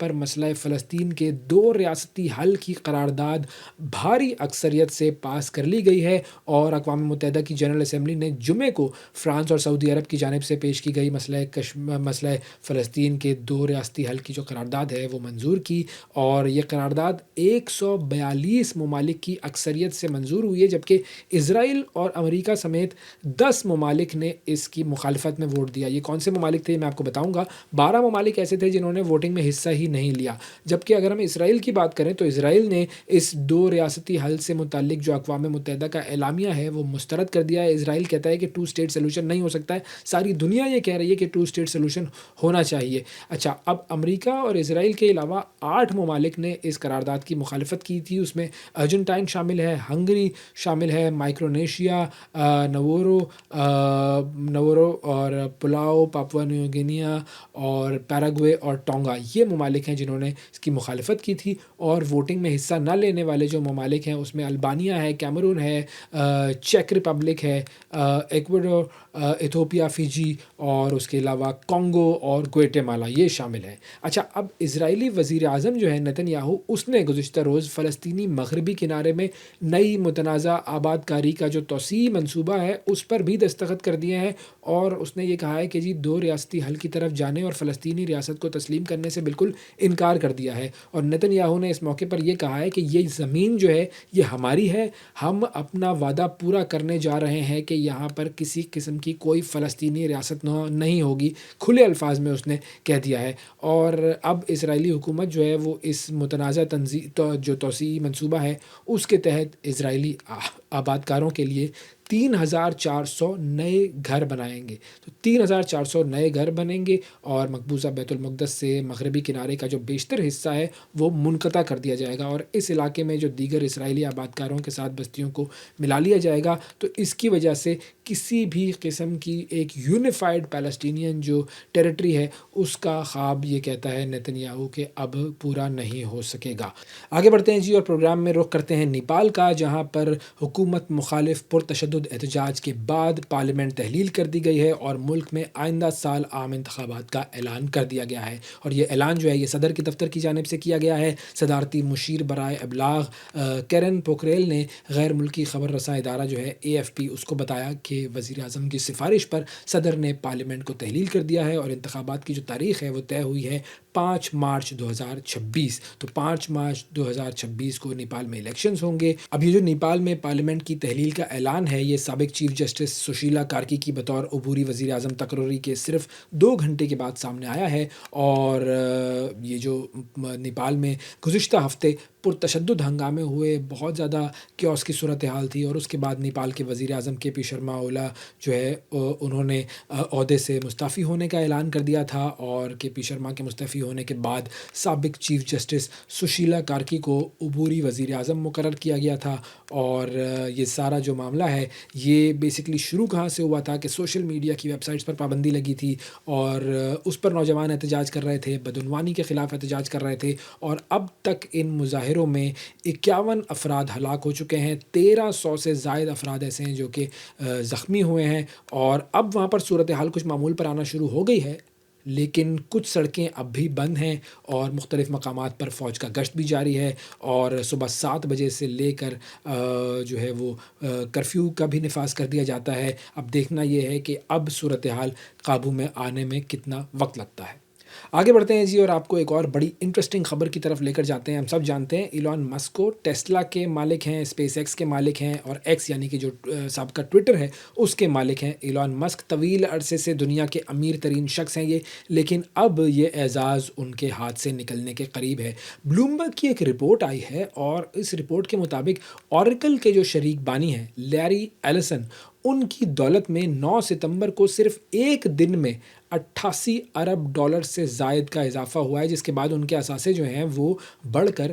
پر مسئلہ فلسطین کے 2 ریاستی حل کی قرارداد بھاری اکثریت سے پاس کر لی گئی ہے، اور اقوام متحدہ کی جنرل اسمبلی نے جمعے کو فرانس اور سعودی عرب کی جانب سے پیش کی گئی مسئلہ فلسطین کے 2 ریاستی حل کی جو قرارداد ہے وہ منظور کی، اور یہ قرارداد 142 ممالک کی اکثریت سے منظور ہوئی ہے، جبکہ اسرائیل اور امریکہ سمیت 10 ممالک نے اس کی مخالفت میں ووٹ دیا۔ یہ کون سے ممالک تھے میں آپ کو بتاؤں گا۔ 12 ممالک ایسے تھے جنہوں نے ووٹنگ میں حصہ ہی نہیں لیا، جبکہ اگر ہم اسرائیل کی بات کریں تو اسرائیل نے اس 2 ریاستی حل سے متعلق جو اقوام متحدہ کا اعلامیہ ہے وہ مسترد کر دیا ہے۔ اسرائیل کہتا ہے کہ 2 اسٹیٹ سولوشن نہیں ہو سکتا ہے، ساری دنیا یہ کہہ رہی ہے کہ 2 اسٹیٹ سولوشن ہونا چاہیے۔ اچھا، اب امریکہ اور اسرائیل کے علاوہ 8 ممالک نے اس قرارداد کی مخالفت کی تھی، اس میں ارجنٹائن شامل ہے، ہنگری شامل ہے، مائکرونیشیا، نوورو اور پلاؤ، پاپوا نیو گینیا اور پیراگوے اور ٹونگا، یہ ممالک ہیں جنہوں نے اس کی مخالفت کی تھی۔ اور ووٹنگ میں حصہ نہ لینے والے جو ممالک ہیں اس میں البانیہ ہے، کیمرون ہے، چیک ریپبلک ہے، ایکواڈور، ایتھوپیا، فیجی اور اس کے علاوہ کانگو اور گویٹے-مالا، یہ شامل ہیں۔ اچھا، اب اسرائیلی وزیر اعظم جو ہے نتن یاہو، اس نے گزشتہ روز فلسطینی مغربی کنارے میں نئی متنازع آباد کاری کا جو توسیعی منصوبہ ہے اس پر بھی دستخط کر دیے ہیں، اور اس نے یہ کہا ہے کہ 2 ریاستی حل کی طرف جانے اور فلسطینی ریاست کو تسلیم کرنے سے بالکل انکار کر دیا ہے۔ اور نتن یاہو نے اس موقع پر یہ کہا ہے کہ یہ زمین جو ہے یہ ہماری ہے، ہم اپنا وعدہ پورا کرنے جا رہے ہیں کہ یہاں پر کسی قسم کی کوئی فلسطینی ریاست نہیں ہوگی، کھلے الفاظ میں اس نے کہہ دیا ہے۔ اور اب اسرائیلی حکومت جو ہے وہ اس متنازع جو توسیعی منصوبہ ہے اس کے تحت اسرائیلی آباد کاروں کے لیے 3,400 نئے گھر بنائیں گے۔ تو 3,400 نئے گھر بنیں گے، اور مقبوضہ بیت المقدس سے مغربی کنارے کا جو بیشتر حصہ ہے وہ منقطع کر دیا جائے گا، اور اس علاقے میں جو دیگر اسرائیلی آباد کاروں کے ساتھ بستیوں کو ملا لیا جائے گا۔ تو اس کی وجہ سے کسی بھی قسم کی ایک یونیفائڈ پیلسٹینین جو ٹیریٹری ہے اس کا خواب، یہ کہتا ہے نتن یاہو، کہ اب پورا نہیں ہو سکے گا۔ آگے بڑھتے ہیں جی، اور پروگرام میں رخ کرتے ہیں نیپال کا، جہاں پر حکومت مخالف پرتشدد احتجاج کے بعد پارلیمنٹ تحلیل کر دی گئی ہے، اور ملک میں آئندہ سال عام انتخابات کا اعلان کر دیا گیا ہے۔ اور یہ اعلان جو ہے یہ صدر کے دفتر کی جانب سے کیا گیا ہے۔ صدارتی مشیر برائے ابلاغ کیرن پوکریل نے غیر ملکی خبر رساں ادارہ جو ہے AFP اس کو بتایا کہ وزیر اعظم کی سفارش پر صدر نے پارلیمنٹ کو تحلیل کر دیا ہے، اور انتخابات کی جو تاریخ ہے وہ طے ہوئی ہے 5 مارچ 2026۔ تو 5 مارچ 2026 کو نیپال میں الیکشنز ہوں گے۔ اب یہ جو نیپال میں پارلیمنٹ کی تحلیل کا اعلان ہے یہ سابق چیف جسٹس سشیلا کارکی کی بطور عبوری وزیر اعظم تقرری کے صرف 2 گھنٹے کے بعد سامنے آیا ہے، اور یہ جو نیپال میں گزشتہ ہفتے پرتشدد ہنگامے ہوئے، بہت زیادہ کیوس کی صورتحال تھی، اور اس کے بعد نیپال کے وزیر اعظم KP شرما اولی جو ہے انہوں نے عہدے سے مستعفی ہونے کا اعلان کر دیا تھا، اور KP شرما کے مستعفی ہونے کے بعد سابق چیف جسٹس سشیلا کارکی کو عبوری وزیر اعظم مقرر کیا گیا تھا۔ اور یہ سارا جو معاملہ ہے یہ بیسکلی شروع کہاں سے ہوا تھا کہ سوشل میڈیا کی ویب سائٹس پر پابندی لگی تھی، اور اس پر نوجوان احتجاج کر رہے تھے، بدعنوانی کے خلاف احتجاج کر رہے تھے، اور اب تک ان مظاہروں میں 51 افراد ہلاک ہو چکے ہیں، 1300 سے زائد افراد ایسے ہیں جو کہ زخمی ہوئے ہیں، اور اب وہاں پر صورتحال کچھ معمول پر آنا شروع ہو گئی ہے، لیکن کچھ سڑکیں اب بھی بند ہیں، اور مختلف مقامات پر فوج کا گشت بھی جاری ہے، اور صبح 7 بجے سے لے کر جو ہے وہ کرفیو کا بھی نفاذ کر دیا جاتا ہے۔ اب دیکھنا یہ ہے کہ اب صورتحال قابو میں آنے میں کتنا وقت لگتا ہے۔ آگے بڑھتے ہیں جی، اور آپ کو ایک اور بڑی انٹرسٹنگ خبر کی طرف لے کر جاتے ہیں۔ ہم سب جانتے ہیں ایلون مسک کو، ٹیسلا کے مالک ہیں، اسپیس ایکس کے مالک ہیں، اور ایکس یعنی کہ جو سابقہ ٹویٹر ہے اس کے مالک ہیں۔ ایلون مسک طویل عرصے سے دنیا کے امیر ترین شخص ہیں لیکن اب یہ اعزاز ان کے ہاتھ سے نکلنے کے قریب ہے۔ بلومبرگ کی ایک رپورٹ آئی ہے، اور اس رپورٹ کے مطابق اوریکل کے جو شریک بانی ہیں لیری ایلسن، ان کی دولت میں 9 ستمبر کو صرف ایک دن میں 88 ارب ڈالر سے زائد کا اضافہ ہوا ہے، جس کے بعد ان کے اثاثے جو ہیں وہ بڑھ کر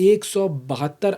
172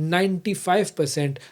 95%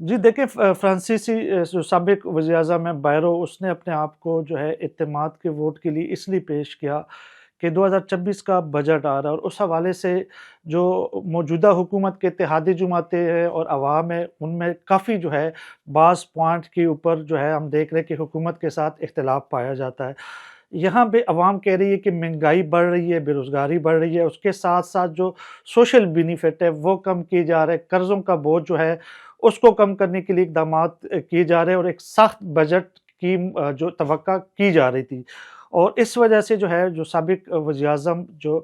جی دیکھیں، فرانسیسی جو سابق وزیر اعظم ہے بائرو، اس نے اپنے آپ کو جو ہے اعتماد کے ووٹ کے لیے اس لیے پیش کیا کہ 2026 کا بجٹ آ رہا ہے، اور اس حوالے سے جو موجودہ حکومت کے اتحادی جماعتیں ہیں اور عوام ہے، ان میں کافی جو ہے بعض پوائنٹ کے اوپر جو ہے ہم دیکھ رہے ہیں کہ حکومت کے ساتھ اختلاف پایا جاتا ہے۔ یہاں پہ عوام کہہ رہی ہے کہ مہنگائی بڑھ رہی ہے، بے روزگاری بڑھ رہی ہے، اس کے ساتھ ساتھ جو سوشل بینیفٹ ہے وہ کم کیے جا رہے ہیں، قرضوں کا بوجھ جو ہے اس کو کم کرنے کے لیے اقدامات کیے جا رہے ہیں، اور ایک سخت بجٹ کی جو توقع کی جا رہی تھی، اور اس وجہ سے جو ہے جو سابق وزیر اعظم جو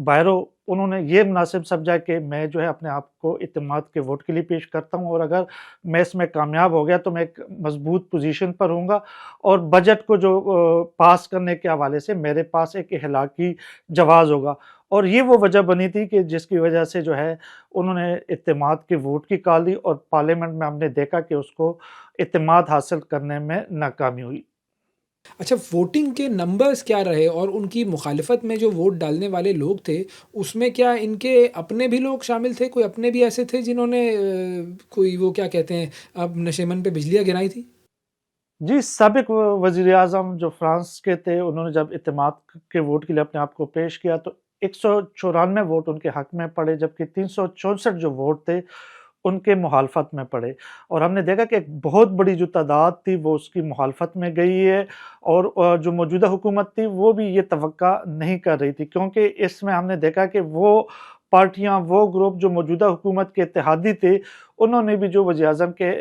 بائرو، انہوں نے یہ مناسب سمجھا کہ میں جو ہے اپنے آپ کو اعتماد کے ووٹ کے لیے پیش کرتا ہوں، اور اگر میں اس میں کامیاب ہو گیا تو میں ایک مضبوط پوزیشن پر ہوں گا، اور بجٹ کو جو پاس کرنے کے حوالے سے میرے پاس ایک اخلاقی جواز ہوگا، اور یہ وہ وجہ بنی تھی کہ جس کی وجہ سے جو ہے انہوں نے اعتماد کے ووٹ کی کال دی، اور پارلیمنٹ میں ہم نے دیکھا کہ اس کو اعتماد حاصل کرنے میں ناکامی ہوئی۔ اچھا، ووٹنگ کے نمبرز کیا رہے اور ان کی مخالفت میں جو ووٹ ڈالنے والے لوگ تھے اس میں کیا ان کے اپنے بھی لوگ شامل تھے؟ کوئی اپنے بھی ایسے تھے جنہوں نے کوئی وہ کیا کہتے ہیں اب نشیمن پہ بجلیاں گرائی تھی؟ جی، سابق وزیر اعظم جو فرانس کے تھے، انہوں نے جب اعتماد کے ووٹ کے لیے اپنے آپ کو پیش کیا تو 194 ووٹ ان کے حق میں پڑے، جبکہ 364 جو ووٹ تھے ان کے مخالفت میں پڑے، اور ہم نے دیکھا کہ ایک بہت بڑی جو تعداد تھی وہ اس کی مخالفت میں گئی ہے، اور جو موجودہ حکومت تھی وہ بھی یہ توقع نہیں کر رہی تھی، کیونکہ اس میں ہم نے دیکھا کہ وہ پارٹیاں، وہ گروپ جو موجودہ حکومت کے اتحادی تھے، انہوں نے بھی جو وزیر اعظم کے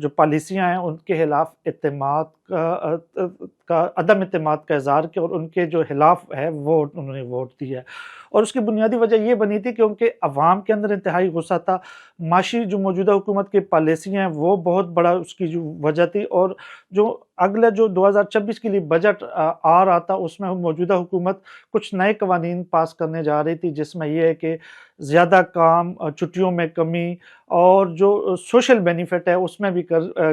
جو پالیسیاں ہیں ان کے خلاف اعتماد کا عدم اعتماد کا اظہار کیا، اور ان کے جو خلاف ہے وہ انہوں نے ووٹ دیا، اور اس کی بنیادی وجہ یہ بنی تھی کیونکہ عوام کے اندر انتہائی غصہ تھا، معاشی جو موجودہ حکومت کی پالیسیاں ہیں وہ بہت بڑا اس کی جو وجہ تھی، اور جو اگلا جو 2026 کے لیے بجٹ آ رہا تھا اس میں موجودہ حکومت کچھ نئے قوانین پاس کرنے جا رہی تھی، جس میں یہ ہے کہ زیادہ کام، چھٹیوں میں کمی، اور جو سوشل بینیفٹ ہے اس میں بھی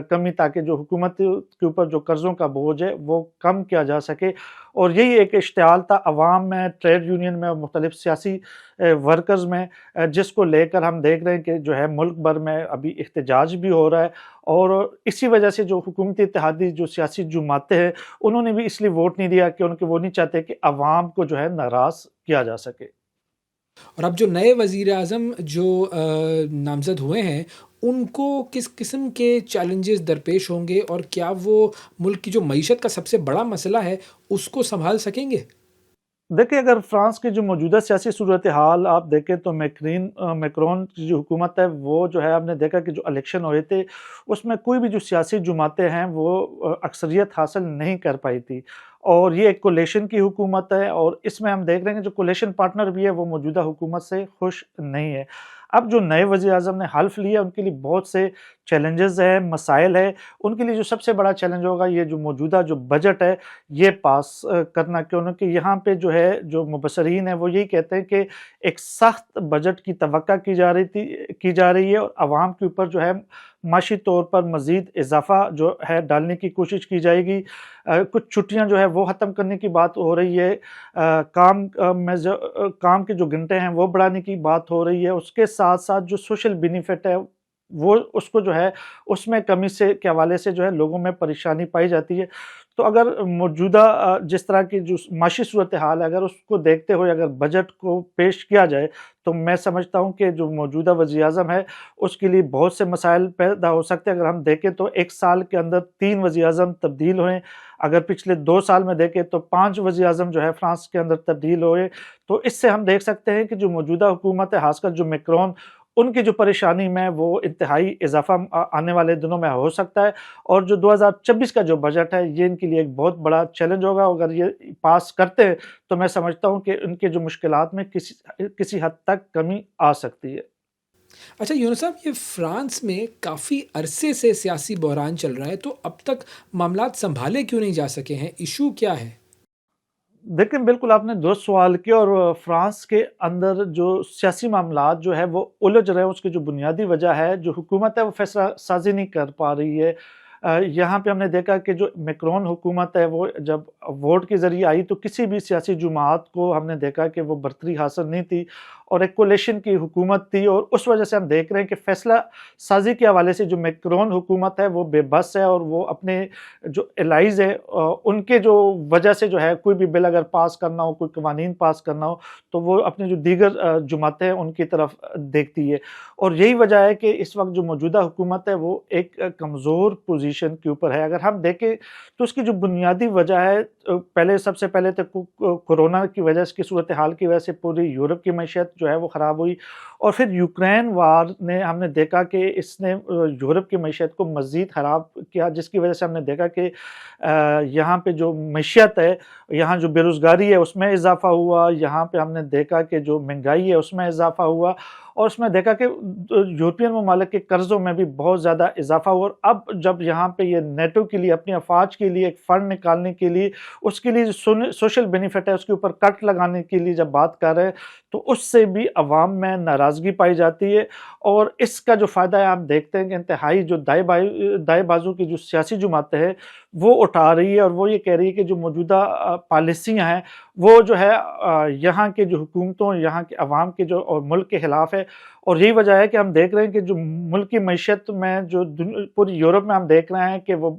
کمی، تاکہ جو حکومت کے اوپر جو قرضوں کا بوجھ ہے وہ کم کیا جا سکے، اور یہی ایک اشتعال تھا عوام میں، ٹریڈ یونین میں اور مختلف سیاسی ورکرز میں، جس کو لے کر ہم دیکھ رہے ہیں کہ جو ہے ملک بھر میں ابھی احتجاج بھی ہو رہا ہے، اور اسی وجہ سے جو حکومتی اتحادی جو سیاسی جماعتیں ہیں انہوں نے بھی اس لیے ووٹ نہیں دیا کہ وہ نہیں چاہتے کہ عوام کو جو ہے ناراض کیا جا سکے۔ اور اب جو نئے وزیر اعظم جو نامزد ہوئے ہیں ان کو کس قسم کے چیلنجز درپیش ہوں گے اور کیا وہ ملک کی جو معیشت کا سب سے بڑا مسئلہ ہے اس کو سنبھال سکیں گے؟ دیکھیں، اگر فرانس کی جو موجودہ سیاسی صورتحال آپ دیکھیں تو میکرون کی جو حکومت ہے وہ جو ہے، ہم نے دیکھا کہ جو الیکشن ہوئے تھے اس میں کوئی بھی جو سیاسی جماعتیں ہیں وہ اکثریت حاصل نہیں کر پائی تھی، اور یہ ایک کولیشن کی حکومت ہے، اور اس میں ہم دیکھ رہے ہیں کہ جو کولیشن پارٹنر بھی ہے وہ موجودہ حکومت سے خوش نہیں ہے۔ اب جو نئے وزیر اعظم نے حلف لیا ان کے لیے بہت سے چیلنجز ہیں، مسائل ہیں، ان کے لیے جو سب سے بڑا چیلنج ہوگا یہ جو موجودہ جو بجٹ ہے یہ پاس کرنا، کیونکہ یہاں پہ جو ہے جو مبصرین ہیں وہ یہی کہتے ہیں کہ ایک سخت بجٹ کی توقع کی جا رہی ہے، اور عوام کے اوپر جو ہے معاشی طور پر مزید اضافہ جو ہے ڈالنے کی کوشش کی جائے گی، کچھ چھٹیاں جو ہے وہ ختم کرنے کی بات ہو رہی ہے، کام کے جو گھنٹے ہیں وہ بڑھانے کی بات ہو رہی ہے، اس کے ساتھ ساتھ جو سوشل بینیفٹ ہے وہ اس کو جو ہے اس میں کمی کے حوالے سے جو ہے لوگوں میں پریشانی پائی جاتی ہے۔ تو اگر موجودہ جس طرح کی جو معاشی صورتحال ہے اگر اس کو دیکھتے ہوئے اگر بجٹ کو پیش کیا جائے تو میں سمجھتا ہوں کہ جو موجودہ وزیر اعظم ہے اس کے لیے بہت سے مسائل پیدا ہو سکتے ہیں۔ اگر ہم دیکھیں تو ایک سال کے اندر 3 وزیر اعظم تبدیل ہوئے، اگر پچھلے 2 سال میں دیکھیں تو 5 وزیر اعظم جو ہے فرانس کے اندر تبدیل ہوئے، تو اس سے ہم دیکھ سکتے ہیں کہ جو موجودہ حکومت ہے، خاص کر جو میکرون، ان کی جو پریشانی میں وہ انتہائی اضافہ آنے والے دنوں میں ہو سکتا ہے، اور جو 2026 کا جو بجٹ ہے یہ ان کے لیے ایک بہت بڑا چیلنج ہوگا۔ اگر یہ پاس کرتے ہیں تو میں سمجھتا ہوں کہ ان کے جو مشکلات میں کسی حد تک کمی آ سکتی ہے۔ اچھا یونس صاحب، یہ فرانس میں کافی عرصے سے سیاسی بحران چل رہا ہے تو اب تک معاملات سنبھالے کیوں نہیں جا سکے ہیں؟ ایشو کیا ہے؟ دیکھیں، بالکل آپ نے درست سوال کیا، اور فرانس کے اندر جو سیاسی معاملات جو ہے وہ الجھ رہے ہیں، اس کی جو بنیادی وجہ ہے جو حکومت ہے وہ فیصلہ سازی نہیں کر پا رہی ہے۔ یہاں پہ ہم نے دیکھا کہ جو میکرون حکومت ہے وہ جب ووٹ کے ذریعے آئی تو کسی بھی سیاسی جماعت کو ہم نے دیکھا کہ وہ برتری حاصل نہیں تھی، اور ایک کولیشن کی حکومت تھی، اور اس وجہ سے ہم دیکھ رہے ہیں کہ فیصلہ سازی کے حوالے سے جو میکرون حکومت ہے وہ بے بس ہے، اور وہ اپنے جو الائز ہے ان کے جو وجہ سے جو ہے کوئی بھی بل اگر پاس کرنا ہو، کوئی قوانین پاس کرنا ہو، تو وہ اپنے جو دیگر جماعتیں ہیں ان کی طرف دیکھتی ہے، اور یہی وجہ ہے کہ اس وقت جو موجودہ حکومت ہے وہ ایک کمزور پوزیشن کے اوپر ہے۔ اگر ہم دیکھیں تو اس کی جو بنیادی وجہ ہے، سب سے پہلے تو کورونا کی وجہ کی صورتحال کی وجہ سے پوری یورپ کی معیشت جو ہے وہ خراب ہوئی، اور پھر یوکرین وار نے ہم نے دیکھا کہ اس نے یورپ کی معیشت کو مزید خراب کیا، جس کی وجہ سے ہم نے دیکھا کہ یہاں پہ جو معیشت ہے، یہاں جو بے روزگاری ہے اس میں اضافہ ہوا، یہاں پہ ہم نے دیکھا کہ جو مہنگائی ہے اس میں اضافہ ہوا، اور اس میں دیکھا کہ یورپین ممالک کے قرضوں میں بھی بہت زیادہ اضافہ ہوا۔ اور اب جب یہاں پہ یہ نیٹو کے لیے، اپنی افواج کے لیے ایک فنڈ نکالنے کے لیے، اس کے لیے جو سوشل بینیفٹ ہے اس کے اوپر کٹ لگانے کے لیے جب بات کر رہے ہیں، تو اس سے بھی عوام میں ناراضگی پائی جاتی ہے، اور اس کا جو فائدہ ہے آپ دیکھتے ہیں کہ انتہائی جو دائیں بازو کی جو سیاسی جماعتیں ہیں وہ اٹھا رہی ہے، اور وہ یہ کہہ رہی ہے کہ جو موجودہ پالیسیاں ہیں وہ جو ہے یہاں کے جو حکومتوں، یہاں کے عوام کے جو اور ملک کے خلاف ہے، اور یہی وجہ ہے کہ ہم دیکھ رہے ہیں کہ جو ملک کی معیشت میں جو پوری یورپ میں ہم دیکھ رہے ہیں کہ وہ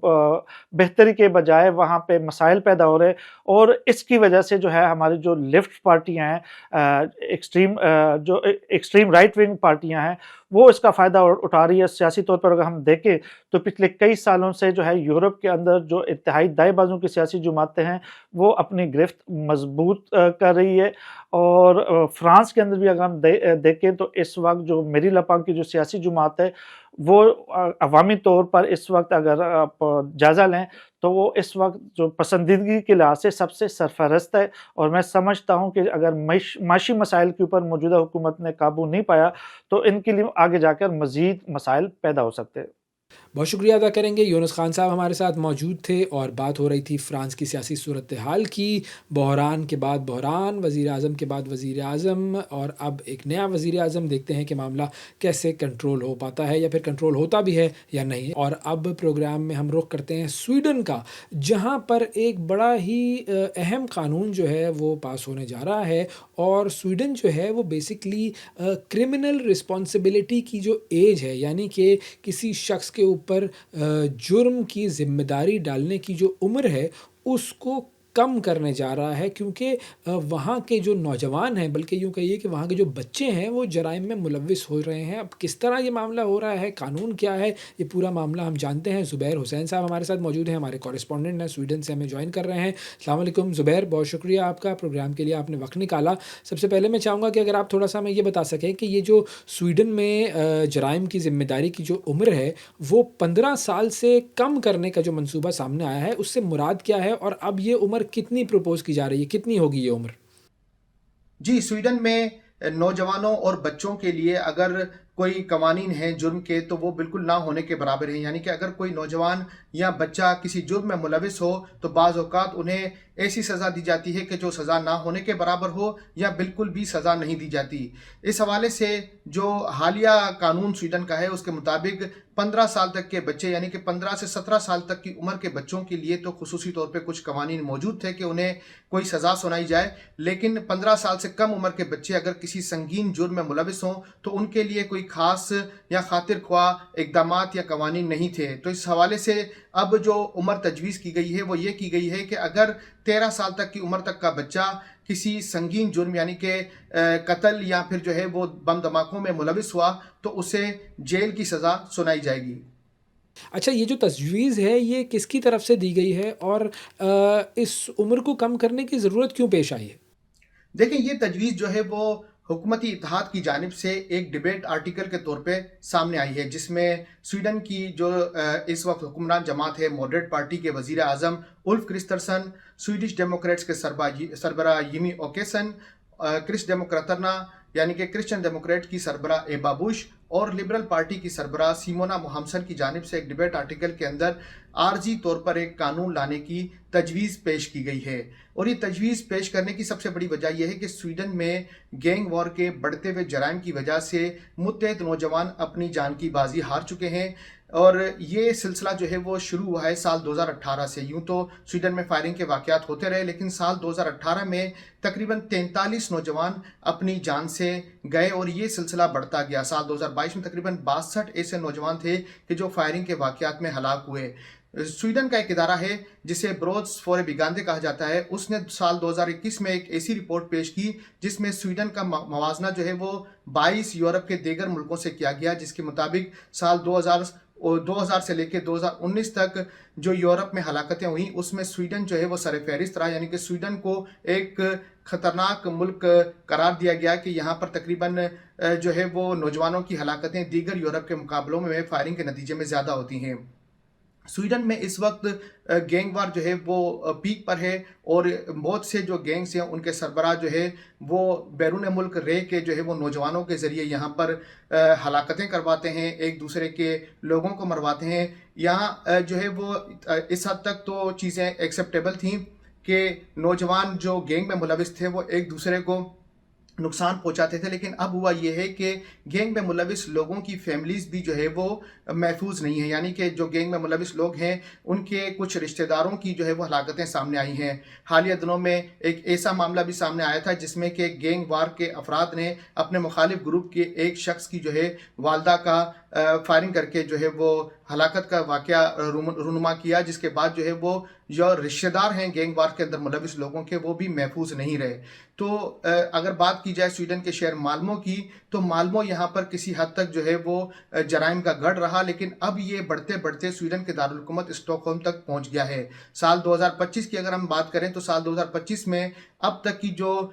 بہتری کے بجائے وہاں پہ مسائل پیدا ہو رہے ہیں، اور اس کی وجہ سے جو ہے ہماری جو لیفٹ پارٹیاں ہیں، ایکسٹریم رائٹ ونگ پارٹیاں ہیں، وہ اس کا فائدہ اٹھا رہی ہے۔ سیاسی طور پر اگر ہم دیکھیں تو پچھلے کئی سالوں سے جو ہے یورپ کے اندر جو انتہائی دائیں بازو کی سیاسی جماعتیں ہیں وہ اپنی گرفت مضبوط کر رہی ہے، اور فرانس کے اندر بھی اگر ہم دیکھیں تو اس وقت جو میری لپان کی جو سیاسی جماعت ہے وہ عوامی طور پر اس وقت اگر آپ جائزہ لیں تو وہ اس وقت جو پسندیدگی کے لحاظ سے سب سے سرفہرست ہے، اور میں سمجھتا ہوں کہ اگر معاشی مسائل کے اوپر موجودہ حکومت نے قابو نہیں پایا تو ان کے لیے آگے جا کر مزید مسائل پیدا ہو سکتے ہیں۔ بہت شکریہ ادا کریں گے، یونس خان صاحب ہمارے ساتھ موجود تھے اور بات ہو رہی تھی فرانس کی سیاسی صورتحال کی، بحران کے بعد بحران، وزیر اعظم کے بعد وزیر اعظم، اور اب ایک نیا وزیر اعظم، دیکھتے ہیں کہ معاملہ کیسے کنٹرول ہو پاتا ہے یا پھر کنٹرول ہوتا بھی ہے یا نہیں۔ اور اب پروگرام میں ہم رخ کرتے ہیں سویڈن کا، جہاں پر ایک بڑا ہی اہم قانون جو ہے وہ پاس ہونے جا رہا ہے، اور سویڈن جو ہے وہ بیسکلی کرمنل رسپانسبلٹی کی جو ایج ہے، یعنی کہ کسی شخص کے اوپر جرم کی ذمہ داری ڈالنے کی جو عمر ہے اس کو کم کرنے جا رہا ہے، کیونکہ وہاں کے جو نوجوان ہیں، بلکہ یوں کہیے کہ وہاں کے جو بچے ہیں وہ جرائم میں ملوث ہو رہے ہیں۔ اب کس طرح یہ معاملہ ہو رہا ہے، قانون کیا ہے، یہ پورا معاملہ ہم جانتے ہیں۔ زبیر حسین صاحب ہمارے ساتھ موجود ہیں، ہمارے کورسپونڈنٹ ہیں، سویڈن سے ہمیں جوائن کر رہے ہیں۔ السلام علیکم زبیر، بہت شکریہ آپ کا، پروگرام کے لیے آپ نے وقت نکالا۔ سب سے پہلے میں چاہوں گا کہ اگر آپ تھوڑا سا ہمیں یہ بتا سکیں کہ یہ جو سویڈن میں جرائم کی ذمہ داری کی جو عمر ہے وہ 15 سال سے کم کرنے کا جو منصوبہ سامنے آیا ہے، اس سے مراد کیا ہے، اور اب یہ عمر کتنی پروپوز کی جا رہی ہے، کتنی ہوگی یہ عمر؟ جی، سویڈن میں نوجوانوں اور بچوں کے لیے اگر کوئی قوانین ہیں جرم کے تو وہ بالکل نہ ہونے کے برابر ہیں، یعنی کہ اگر کوئی نوجوان یا بچہ کسی جرم میں ملوث ہو تو بعض اوقات انہیں ایسی سزا دی جاتی ہے کہ جو سزا نہ ہونے کے برابر ہو یا بالکل بھی سزا نہیں دی جاتی۔ اس حوالے سے جو حالیہ قانون سویڈن کا ہے اس کے مطابق 15 سال تک کے بچے، یعنی کہ 15 سے 17 سال تک کی عمر کے بچوں کے لیے تو خصوصی طور پہ کچھ قوانین موجود تھے کہ انہیں کوئی سزا سنائی جائے، لیکن 15 سال سے کم عمر کے بچے اگر کسی سنگین جرم میں ملوث ہوں تو ان کے لیے کوئی خاص یا خاطر خواہ اقدامات یا قوانین نہیں تھے۔ تو اس حوالے سے اب جو عمر تجویز کی گئی ہے وہ یہ کی گئی ہے کہ اگر 13 سال تک کی عمر تک کا بچہ کسی سنگین جرم یعنی کہ قتل یا پھر جو ہے وہ بم دھماکوں میں ملوث ہوا تو اسے جیل کی سزا سنائی جائے گی۔ اچھا، یہ جو تجویز ہے یہ کس کی طرف سے دی گئی ہے، اور اس عمر کو کم کرنے کی ضرورت کیوں پیش آئی ہے؟ دیکھیں، یہ تجویز جو ہے وہ حکومتی اتحاد کی جانب سے ایک ڈیبیٹ آرٹیکل کے طور پہ سامنے آئی ہے، جس میں سویڈن کی جو اس وقت حکمران جماعت ہے مودریٹ پارٹی کے وزیر اعظم اولف کرسٹرسن، سویڈش ڈیموکریٹس کے سربراہ یمی اوکیسن، کرس ڈیموکراترنا یعنی کہ کرسچن ڈیموکریٹ کی سربراہ ایبا بوش اور لبرل پارٹی کی سربراہ سیمونا موہمسن کی جانب سے ایک ڈیبیٹ آرٹیکل کے اندر عارضی طور پر ایک قانون لانے کی تجویز پیش کی گئی ہے۔ اور یہ تجویز پیش کرنے کی سب سے بڑی وجہ یہ ہے کہ سویڈن میں گینگ وار کے بڑھتے ہوئے جرائم کی وجہ سے متعدد نوجوان اپنی جان کی بازی ہار چکے ہیں۔ اور یہ سلسلہ جو ہے وہ شروع ہوا ہے سال 2018 سے. یوں تو سویڈن میں فائرنگ کے واقعات ہوتے رہے، لیکن سال 2018 میں تقریباً 43 نوجوان اپنی جان سے گئے اور یہ سلسلہ بڑھتا گیا. سال 2022 میں تقریباً 62 ایسے نوجوان تھے کہ جو فائرنگ کے واقعات میں ہلاک ہوئے. سویڈن کا ایک ادارہ ہے جسے بروز فور بیگاندے کہا جاتا ہے، اس نے سال 2021 میں ایک ایسی رپورٹ پیش کی جس میں سویڈن کا موازنہ جو ہے وہ 22 یورپ کے دیگر ملکوں سے کیا گیا، جس کے مطابق سال 2000 سے لے کے 2019 تک جو یورپ میں ہلاکتیں ہوئیں اس میں سویڈن جو ہے وہ سر فہرست رہا. یعنی کہ سویڈن کو ایک خطرناک ملک قرار دیا گیا کہ یہاں پر تقریباً جو ہے وہ نوجوانوں کی ہلاکتیں دیگر یورپ کے مقابلوں میں فائرنگ کے نتیجے میں زیادہ ہوتی ہیں. سویڈن میں اس وقت گینگ وار جو ہے وہ پیک پر ہے اور بہت سے جو گینگز ہیں ان کے سربراہ جو ہے وہ بیرون ملک رہ کے جو ہے وہ نوجوانوں کے ذریعے یہاں پر ہلاکتیں کرواتے ہیں، ایک دوسرے کے لوگوں کو مرواتے ہیں. یہاں جو ہے وہ اس حد تک تو چیزیں ایکسیپٹیبل تھیں کہ نوجوان جو گینگ میں ملوث تھے وہ ایک دوسرے کو نقصان پہنچاتے تھے، لیکن اب ہوا یہ ہے کہ گینگ میں ملوث لوگوں کی فیملیز بھی جو ہے وہ محفوظ نہیں ہیں. یعنی کہ جو گینگ میں ملوث لوگ ہیں ان کے کچھ رشتہ داروں کی جو ہے وہ ہلاکتیں سامنے آئی ہیں. حالیہ دنوں میں ایک ایسا معاملہ بھی سامنے آیا تھا جس میں کہ گینگ وار کے افراد نے اپنے مخالف گروپ کے ایک شخص کی جو ہے والدہ کا فائرنگ کر کے جو ہے وہ ہلاکت کا واقعہ رونما کیا، جس کے بعد جو ہے وہ جو رشتہ دار ہیں گینگ وار کے اندر ملوث لوگوں کے وہ بھی محفوظ نہیں رہے. تو اگر بات کی جائے سویڈن کے شہر مالمو کی تو مالمو یہاں پر کسی حد تک جو ہے وہ جرائم کا گڑھ رہا، لیکن اب یہ بڑھتے بڑھتے سویڈن کے دارالحکومت اسٹاک ہوم تک پہنچ گیا ہے. سال 2025 کی اگر ہم بات کریں تو سال 2025 میں اب تک کی جو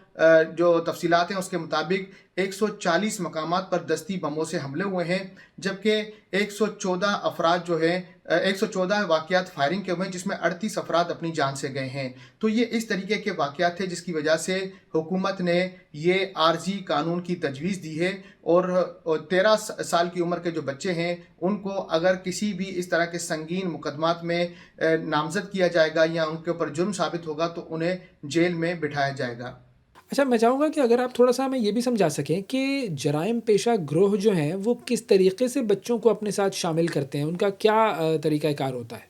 تفصیلات ہیں اس کے مطابق 140 مقامات پر دستی بموں سے حملے ہوئے ہیں، جبکہ 114 واقعات فائرنگ کے ہوئے ہیں، جس میں 38 افراد اپنی جان سے گئے ہیں. تو یہ اس طریقے کے واقعات تھے جس کی وجہ سے حکومت نے یہ عارضی قانون کی تجویز دی ہے اور 13 سال کی عمر کے جو بچے ہیں ان کو اگر کسی بھی اس طرح کے سنگین مقدمات میں نامزد کیا جائے گا یا ان کے اوپر جرم ثابت ہوگا تو انہیں جیل میں بٹھایا جائے گا. اچھا، میں چاہوں گا کہ اگر آپ تھوڑا سا ہمیں یہ بھی سمجھا سکیں کہ جرائم پیشہ گروہ جو ہیں وہ کس طریقے سے بچوں کو اپنے ساتھ شامل کرتے ہیں، ان کا کیا طریقہ کار ہوتا ہے؟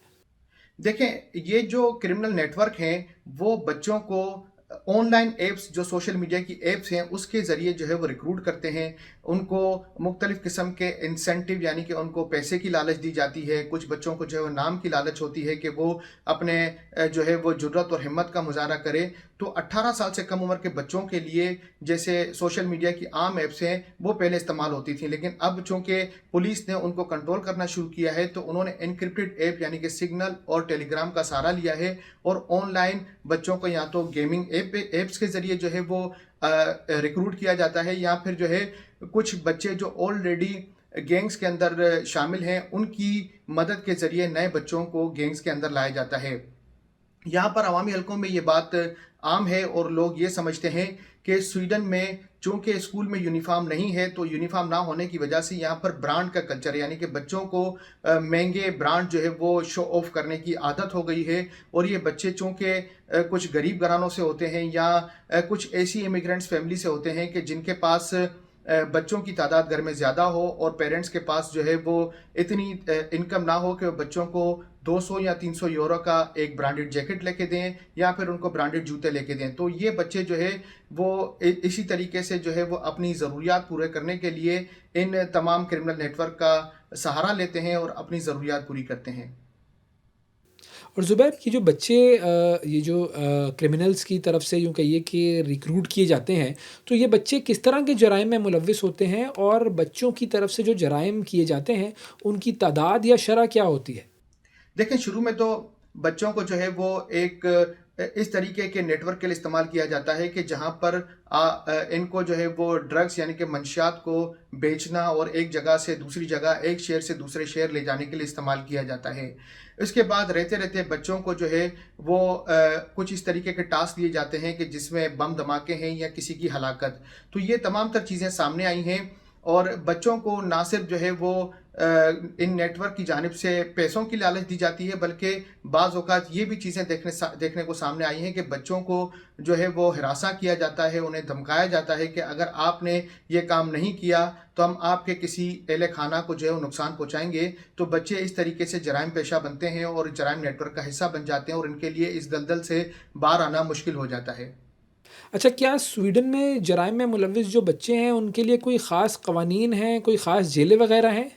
دیکھیں، یہ جو کرمنل نیٹ ورک ہیں وہ بچوں کو آن لائن ایپس، جو سوشل میڈیا کی ایپس ہیں اس کے ذریعے جو ہے وہ ریکروٹ کرتے ہیں. ان کو مختلف قسم کے انسینٹیو یعنی کہ ان کو پیسے کی لالچ دی جاتی ہے. کچھ بچوں کو جو ہے وہ نام کی لالچ ہوتی ہے کہ وہ اپنے جو ہے وہ جرأت اور ہمت کا مظاہرہ کرے. تو 18 سال سے کم عمر کے بچوں کے لیے جیسے سوشل میڈیا کی عام ایپس ہیں وہ پہلے استعمال ہوتی تھیں، لیکن اب چونکہ پولیس نے ان کو کنٹرول کرنا شروع کیا ہے تو انہوں نے انکرپٹڈ ایپ یعنی کہ سگنل اور ٹیلی گرام کا سہارا لیا ہے اور آن لائن بچوں کو یا تو گیمنگ ایپس کے ذریعے جو ہے وہ ریکروٹ کیا جاتا ہے، یا پھر جو ہے کچھ بچے جو آلریڈی گینگز کے اندر شامل ہیں ان کی مدد کے ذریعے نئے بچوں کو گینگز کے اندر لایا جاتا ہے. یہاں پر عوامی حلقوں میں یہ بات عام ہے اور لوگ یہ سمجھتے ہیں کہ سویڈن میں چونکہ اسکول میں یونیفارم نہیں ہے تو یونیفارم نہ ہونے کی وجہ سے یہاں پر برانڈ کا کلچر ہے، یعنی کہ بچوں کو مہنگے برانڈ جو ہے وہ شو آف کرنے کی عادت ہو گئی ہے. اور یہ بچے چونکہ کچھ غریب گھرانوں سے ہوتے ہیں یا کچھ ایسی امیگرینٹس فیملی سے ہوتے ہیں کہ جن کے پاس بچوں کی تعداد گھر میں زیادہ ہو اور پیرنٹس کے پاس جو ہے وہ اتنی انکم نہ ہو کہ وہ بچوں کو 200 یا 300 یورو کا ایک برانڈڈ جیکٹ لے کے دیں یا پھر ان کو برانڈڈ جوتے لے کے دیں. تو یہ بچے جو ہے وہ اسی طریقے سے جو ہے وہ اپنی ضروریات پورے کرنے کے لیے ان تمام کرمنل نیٹ ورک کا سہارا لیتے ہیں اور اپنی ضروریات پوری کرتے ہیں. اور زبیر، یہ جو بچے یہ جو کرمنلز کی طرف سے یوں کہیے کہ ریکروٹ کیے جاتے ہیں تو یہ بچے کس طرح کے جرائم میں ملوث ہوتے ہیں اور بچوں کی طرف سے جو جرائم کیے جاتے ہیں ان کی تعداد یا شرح کیا ہوتی ہے؟ دیکھیں، شروع میں تو بچوں کو جو ہے وہ ایک اس طریقے کے نیٹ ورک کے لیے استعمال کیا جاتا ہے کہ جہاں پر ان کو جو ہے وہ ڈرگس یعنی کہ منشیات کو بیچنا اور ایک جگہ سے دوسری جگہ، ایک شہر سے دوسرے شہر لے جانے کے لیے استعمال کیا جاتا ہے. اس کے بعد رہتے رہتے بچوں کو جو ہے وہ کچھ اس طریقے کے ٹاسک دیے جاتے ہیں کہ جس میں بم دھماکے ہیں یا کسی کی ہلاکت. تو یہ تمام تر چیزیں سامنے آئی ہیں اور بچوں کو نہ صرف جو ہے وہ ان نیٹ ورک کی جانب سے پیسوں کی لالچ دی جاتی ہے، بلکہ بعض اوقات یہ بھی چیزیں دیکھنے کو سامنے آئی ہیں کہ بچوں کو جو ہے وہ ہراساں کیا جاتا ہے، انہیں دھمکایا جاتا ہے کہ اگر آپ نے یہ کام نہیں کیا تو ہم آپ کے کسی اہل خانہ کو جو ہے وہ نقصان پہنچائیں گے. تو بچے اس طریقے سے جرائم پیشہ بنتے ہیں اور جرائم نیٹ ورک کا حصہ بن جاتے ہیں، اور ان کے لیے اس دلدل سے باہر آنا مشکل ہو جاتا ہے. اچھا، کیا سویڈن میں جرائم میں ملوث جو بچے ہیں ان کے لیے کوئی خاص قوانین ہیں، کوئی خاص جیلیں وغیرہ ہیں؟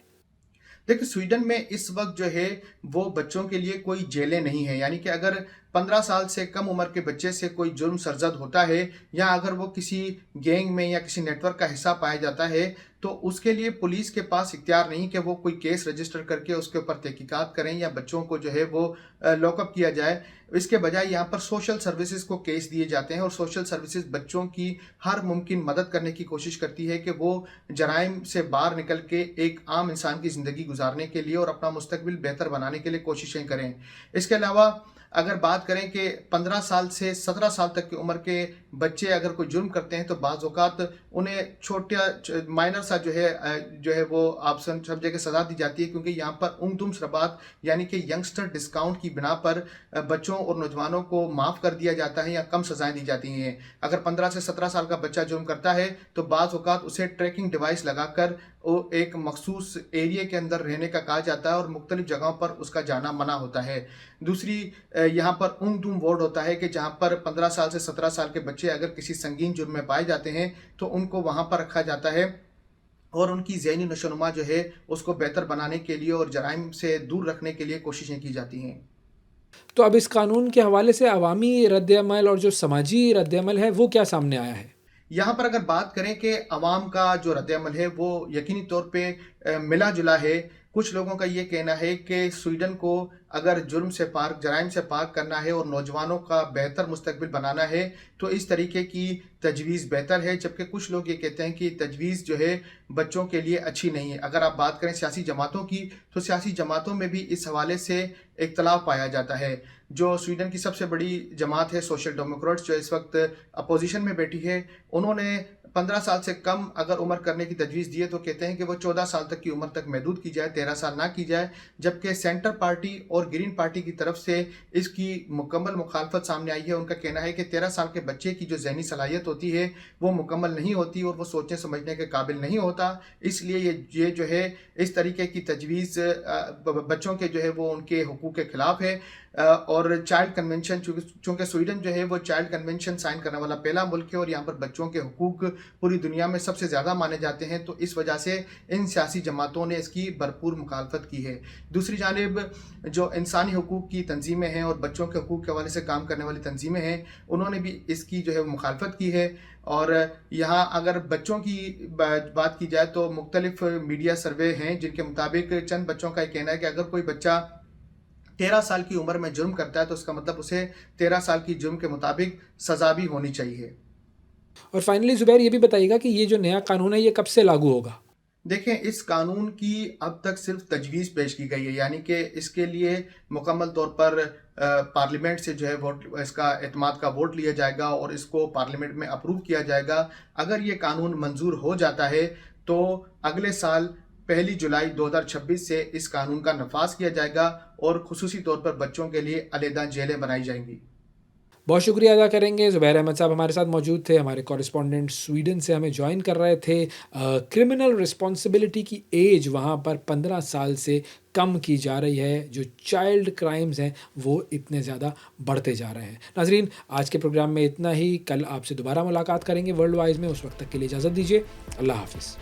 دیکھیں، سویڈن میں اس وقت جو ہے وہ بچوں کے لیے کوئی جیلیں نہیں ہیں. یعنی کہ اگر 15 سال سے کم عمر کے بچے سے کوئی جرم سرزد ہوتا ہے، یا اگر وہ کسی گینگ میں یا کسی نیٹ ورک کا حصہ پایا جاتا ہے، تو اس کے لیے پولیس کے پاس اختیار نہیں کہ وہ کوئی کیس رجسٹر کر کے اس کے اوپر تحقیقات کریں یا بچوں کو جو ہے وہ لاک اپ کیا جائے. اس کے بجائے یہاں پر سوشل سروسز کو کیس دیے جاتے ہیں، اور سوشل سروسز بچوں کی ہر ممکن مدد کرنے کی کوشش کرتی ہے کہ وہ جرائم سے باہر نکل کے ایک عام انسان کی زندگی گزارنے کے لیے اور اپنا مستقبل بہتر بنانے کے لیے کوششیں کریں. اس کے علاوہ اگر بات کریں کہ 15 سال سے 17 سال تک کی عمر کے بچے اگر کوئی جرم کرتے ہیں تو بعض اوقات انہیں چھوٹا مائنر سا جو ہے وہ آپ سمجھے کہ سزا دی جاتی ہے، کیونکہ یہاں پر عمدم شربات یعنی کہ ینگسٹر ڈسکاؤنٹ کی بنا پر بچوں اور نوجوانوں کو معاف کر دیا جاتا ہے یا کم سزائیں دی جاتی ہیں. اگر 15 سے 17 سال کا بچہ جرم کرتا ہے تو بعض اوقات اسے ٹریکنگ ڈیوائس لگا کر وہ ایک مخصوص ایریے کے اندر رہنے کا کہا جاتا ہے، اور مختلف جگہوں پر اس کا جانا منع ہوتا ہے. دوسری یہاں پر دوم وارڈ ہوتا ہے کہ جہاں پر 15 سال سے 17 سال کے بچے اگر کسی سنگین جرم میں پائے جاتے ہیں تو ان کو وہاں پر رکھا جاتا ہے، اور ان کی ذہنی نشوونما جو ہے اس کو بہتر بنانے کے لیے اور جرائم سے دور رکھنے کے لیے کوششیں کی جاتی ہیں. تو اب اس قانون کے حوالے سے عوامی رد عمل اور جو سماجی رد عمل ہے وہ کیا سامنے آیا ہے؟ یہاں پر اگر بات کریں کہ عوام کا جو رد عمل ہے وہ یقینی طور پہ ملا جلا ہے. کچھ لوگوں کا یہ کہنا ہے کہ سویڈن کو اگر جرائم سے پاک کرنا ہے اور نوجوانوں کا بہتر مستقبل بنانا ہے تو اس طریقے کی تجویز بہتر ہے، جبکہ کچھ لوگ یہ کہتے ہیں کہ تجویز جو ہے بچوں کے لیے اچھی نہیں ہے. اگر آپ بات کریں سیاسی جماعتوں کی تو سیاسی جماعتوں میں بھی اس حوالے سے اختلاف پایا جاتا ہے. جو سویڈن کی سب سے بڑی جماعت ہے سوشل ڈیموکریٹس، جو اس وقت اپوزیشن میں بیٹھی ہے، انہوں نے 15 سال سے کم اگر عمر کرنے کی تجویز دی ہے تو کہتے ہیں کہ وہ 14 سال تک کی عمر تک محدود کی جائے، 13 سال نہ کی جائے. جبکہ سینٹر پارٹی اور گرین پارٹی کی طرف سے اس کی مکمل مخالفت سامنے آئی ہے. ان کا کہنا ہے کہ 13 سال کے بچے کی جو ذہنی صلاحیت ہوتی ہے وہ مکمل نہیں ہوتی اور وہ سوچنے سمجھنے کے قابل نہیں ہوتا. اس لیے یہ جو ہے اس طریقے کی تجویز بچوں کے جو ہے وہ ان کے حقوق کے خلاف ہے. اور چائلڈ کنونشن، چونکہ سویڈن جو ہے وہ چائلڈ کنونشن سائن کرنے والا پہلا ملک ہے اور یہاں پر بچوں کے حقوق پوری دنیا میں سب سے زیادہ مانے جاتے ہیں، تو اس وجہ سے ان سیاسی جماعتوں نے اس کی بھرپور مخالفت کی ہے. دوسری جانب جو انسانی حقوق کی تنظیمیں ہیں اور بچوں کے حقوق کے حوالے سے کام کرنے والی تنظیمیں ہیں، انہوں نے بھی اس کی جو ہے مخالفت کی ہے. اور یہاں اگر بچوں کی بات کی جائے تو مختلف میڈیا سروے ہیں جن کے مطابق چند بچوں کا یہ کہنا ہے کہ اگر کوئی بچہ 13 سال کی عمر میں جرم کرتا ہے تو اس کا مطلب اسے 13 سال کی جرم کے مطابق سزا بھی ہونی چاہیے. اور فائنلی زبیر یہ بھی بتائیے گا کہ یہ جو نیا قانون ہے یہ کب سے لاگو ہوگا؟ دیکھیں، اس قانون کی اب تک صرف تجویز پیش کی گئی ہے، یعنی کہ اس کے لیے مکمل طور پر پارلیمنٹ سے جو ہے اس کا اعتماد کا ووٹ لیا جائے گا اور اس کو پارلیمنٹ میں اپروو کیا جائے گا. اگر یہ قانون منظور ہو جاتا ہے تو اگلے سال 1 جولائی 2026 سے اس قانون کا نفاذ کیا جائے گا اور خصوصی طور پر بچوں کے لیے علیحدہ جیلیں بنائی جائیں گی. بہت شکریہ ادا کریں گے. زبیر احمد صاحب ہمارے ساتھ موجود تھے، ہمارے کورسپونڈنٹ سویڈن سے ہمیں جوائن کر رہے تھے. کرمنل رسپانسبلٹی کی ایج وہاں پر 15 سال سے کم کی جا رہی ہے. جو چائلڈ کرائمز ہیں وہ اتنے زیادہ بڑھتے جا رہے ہیں. ناظرین، آج کے پروگرام میں اتنا ہی. کل آپ سے دوبارہ ملاقات کریں گے ورلڈ وائز میں. اس وقت تک کے لیے اجازت دیجیے. اللہ حافظ.